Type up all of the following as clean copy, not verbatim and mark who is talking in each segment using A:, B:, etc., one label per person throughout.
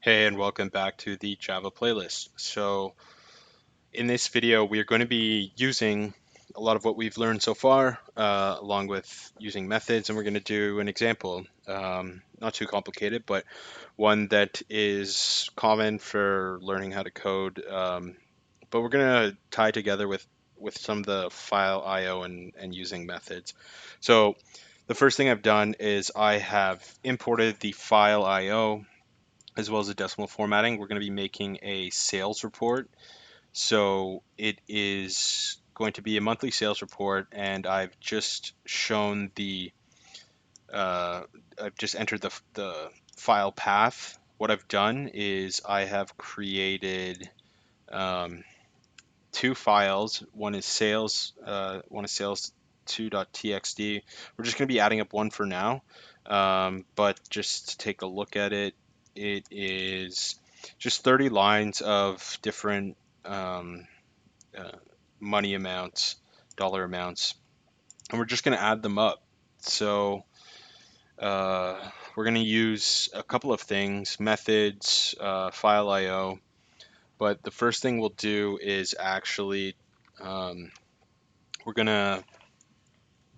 A: Hey, and welcome back to the Java playlist. So in this video, we are going to be using a lot of what we've learned so far, along with using methods, and we're going to do an example. Not too complicated, but one that is common for learning how to code. But we're going to tie together with some of the file IO and using methods. So the first thing I've done is I have imported the file IO as well as the decimal formatting. We're going to be making a sales report. So it is going to be a monthly sales report, and I've just shown I've just entered the file path. What I've done is I have created um, two files. One is sales2.txt. We're just going to be adding up one for now, but just to take a look at it, it is just 30 lines of different um, uh, money amounts, dollar amounts, and we're just going to add them up. So we're going to use a couple of things, methods, file IO, but the first thing we'll do is actually um, we're going to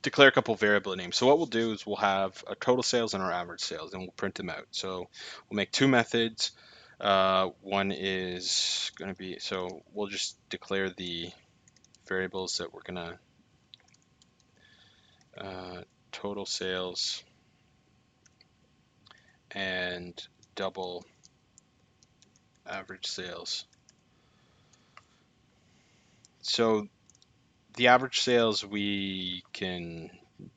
A: declare a couple variable names. So what we'll do is we'll have a total sales and our average sales, and we'll print them out. So we'll make two methods. One is going to be, so we'll just declare the variables that we're going to total sales and double average sales. So the average sales we can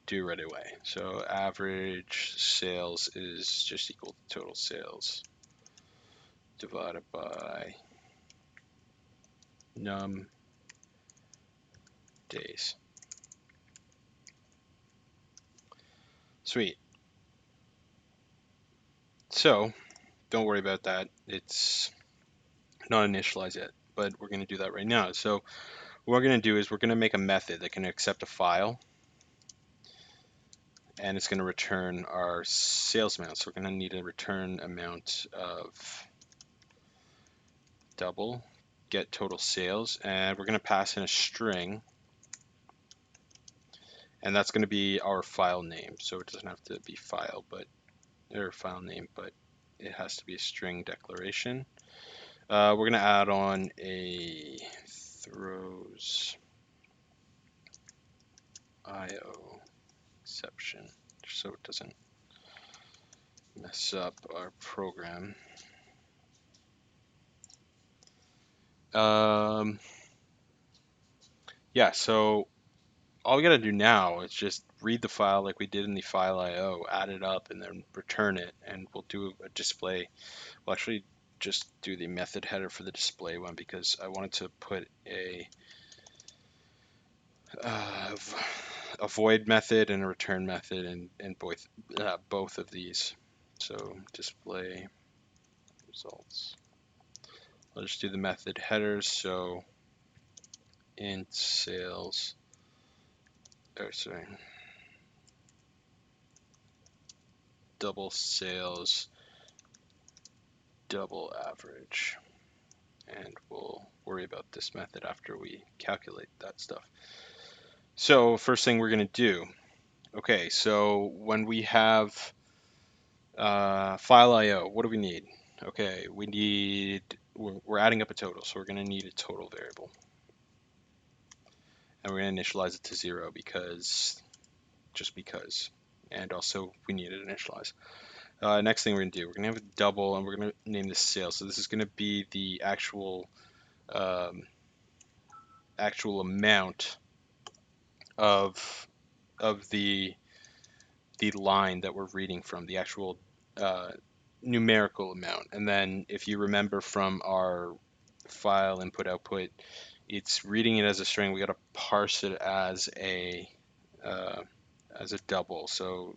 A: do right away. So average sales is just equal to total sales divided by num days. Sweet. So don't worry about that. It's not initialized yet, but we're going to do that right now. So what we're going to do is we're going to make a method that can accept a file, and it's going to return our sales amount. So we're going to need a return amount of double get total sales, and we're going to pass in a string, and that's going to be our file name. So it doesn't have to be file, but or file name, but it has to be a string declaration. We're going to add on a throws IO exception so it doesn't mess up our program. Yeah, so all we got to do now is just read the file like we did in the file IO, add it up, and then return it, and we'll do a display. We'll actually just do the method header for the display one because I wanted to put uh, a void method and a return method in both of these. So display results. I'll just do the method headers. So int sales, sorry, double sales, double average, and we'll worry about this method after we calculate that stuff. So first thing we're going to do, okay, so when we have file IO, what do we need? Okay, we're adding up a total, so we're going to need a total variable. And we're going to initialize it to 0 just because. And also we need it initialized. Next thing we're going to do, we're going to have a double, and we're going to name this sales. So this is going to be the um, actual amount of the line that we're reading from, the actual numerical amount. And then if you remember from our file input output, it's reading it as a string. We got to parse it uh, as a double. So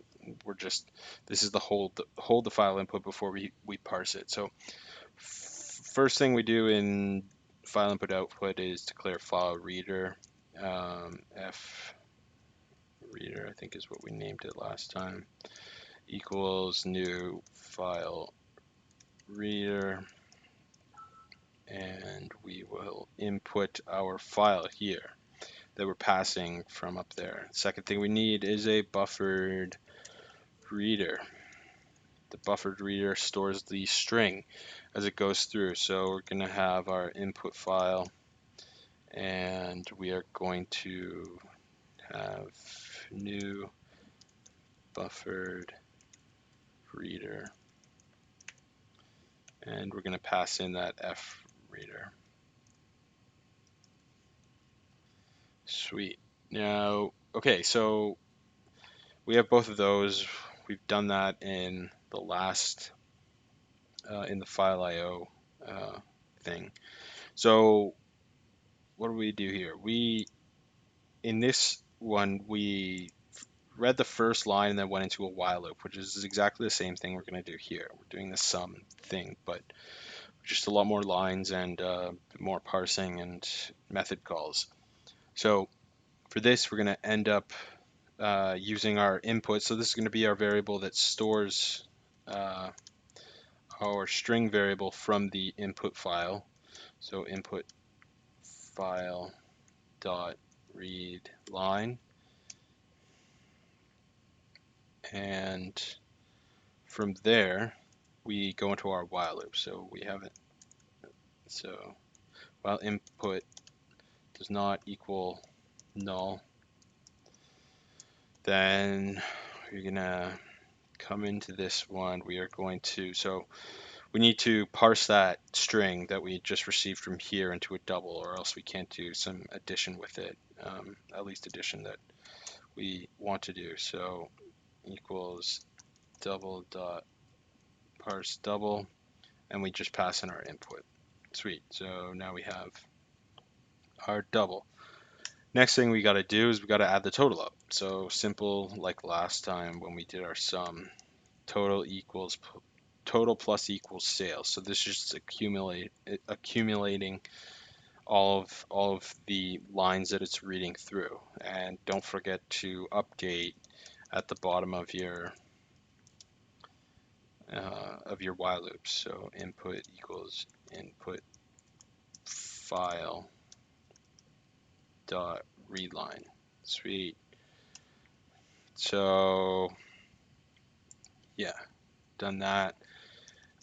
A: this is the hold the file input before we parse it. So first thing we do in file input output is declare file reader. F reader, I think is what we named it last time, equals new file reader, and we will input our file here that we're passing from up there. Second thing we need is a buffered reader. The buffered reader stores the string as it goes through. So we're going to have our input file, and we are going to have new buffered reader, and we're going to pass in that F reader. Sweet. Now, okay, so we have both of those. We've done that in the last, in the file IO thing. So what do we do here? In this one, we read the first line and then went into a while loop, which is exactly the same thing we're going to do here. We're doing the sum thing, but just a lot more lines and more parsing and method calls. So for this, we're going to end up using our input. So this is going to be our variable that stores our string variable from the input file. So input file dot read line, and from there we go into our while loop. So we have it. So while input does not equal null, then we're gonna come into this one. We are going to, so we need to parse that string that we just received from here into a double, or else we can't do some addition with it, at least addition that we want to do. So equals double dot parse double, and we just pass in our input. Sweet. So now we have our double. Next thing we got to do is we got to add the total up. So simple, like last time when we did our sum, total equals total plus equals sales. So this is just accumulating all of the lines that it's reading through. And don't forget to update at the bottom of your while loops. So input equals input file dot read line. Sweet. So yeah, done that.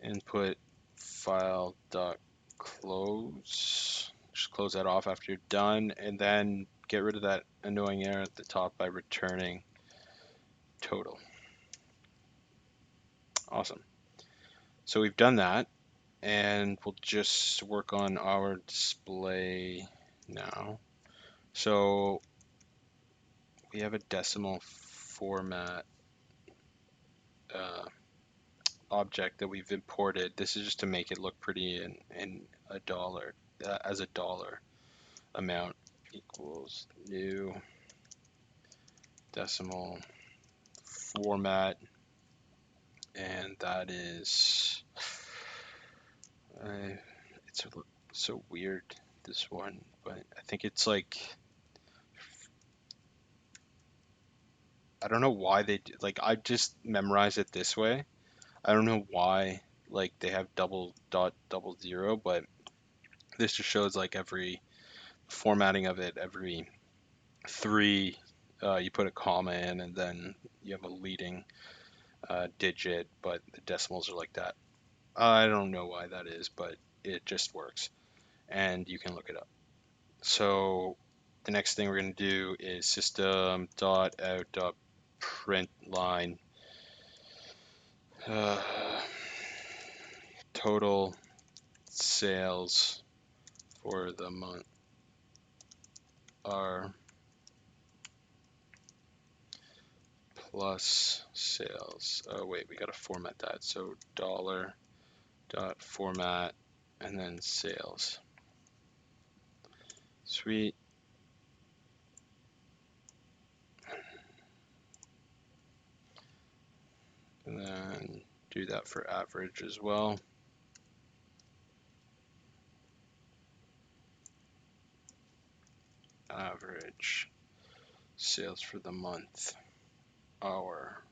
A: Input file dot close. Just close that off after you're done, and then get rid of that annoying error at the top by returning total. Awesome. So we've done that, and we'll just work on our display now. So we have a decimal format object that we've imported. This is just to make it look pretty in a dollar, as a dollar amount equals new decimal format, and that is it's so weird, this one, but I think it's like, I don't know why they do, like, I just memorized it this way. I don't know why, like, they have double dot double zero, but this just shows like every formatting of it, every three, you put a comma in, and then you have a leading digit, but the decimals are like that. I don't know why that is, but it just works, and you can look it up. So the next thing we're going to do is system.out.println uh, total sales for the month are plus sales. Oh wait, we got to format that. So dollar dot format and then sales. Sweet. And then do that for average as well. Average sales for the month are.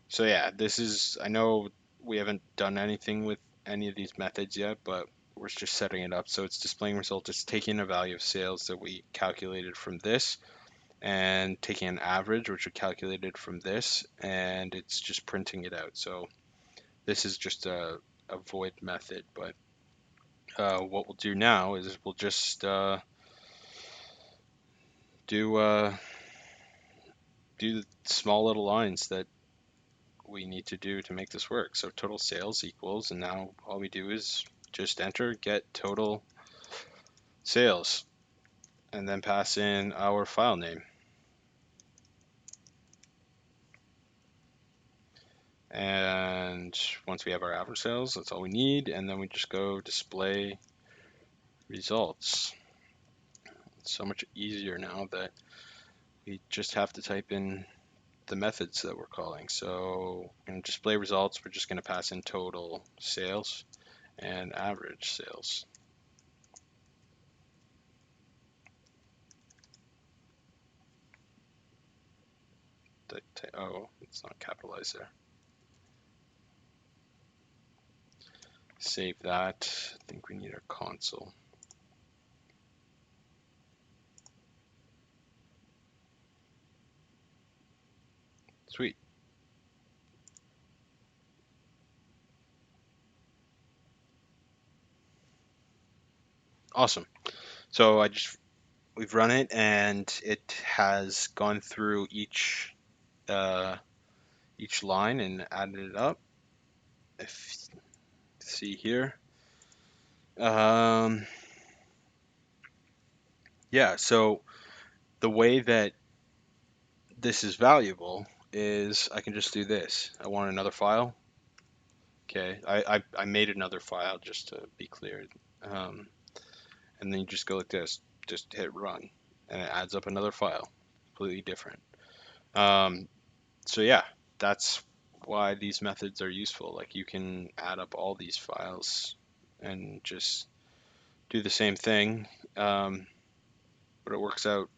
A: So yeah, this is, I know we haven't done anything with any of these methods yet, but we're just setting it up. So it's displaying result. It's taking a value of sales that we calculated from this and taking an average, which we calculated from this, and it's just printing it out. So this is just a void method, but what we'll do now is we'll just do do the small little lines that we need to do to make this work. So total sales equals, and now all we do is just enter get total sales and then pass in our file name. And once we have our average sales, that's all we need. And then we just go display results. It's so much easier now that we just have to type in the methods that we're calling. So in display results, we're just going to pass in total sales and average sales. Oh, it's not capitalized there. Save that. I think we need our console. Sweet. Awesome. So we've run it and it has gone through uh, each line and added it up. If see here. Um, yeah, so the way that this is valuable is I can just do this. I want another file. Okay, I made another file just to be clear. Um, and then you just go like this, just hit run, and it adds up another file, completely different. Um, so yeah, that's why these methods are useful. Like you can add up all these files and just do the same thing, but it works out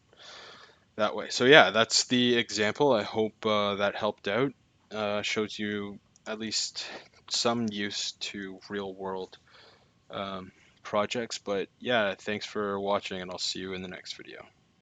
A: that way. So yeah, that's the example. I hope that helped out. Shows you at least some use to real world um, projects. But yeah, thanks for watching, and I'll see you in the next video.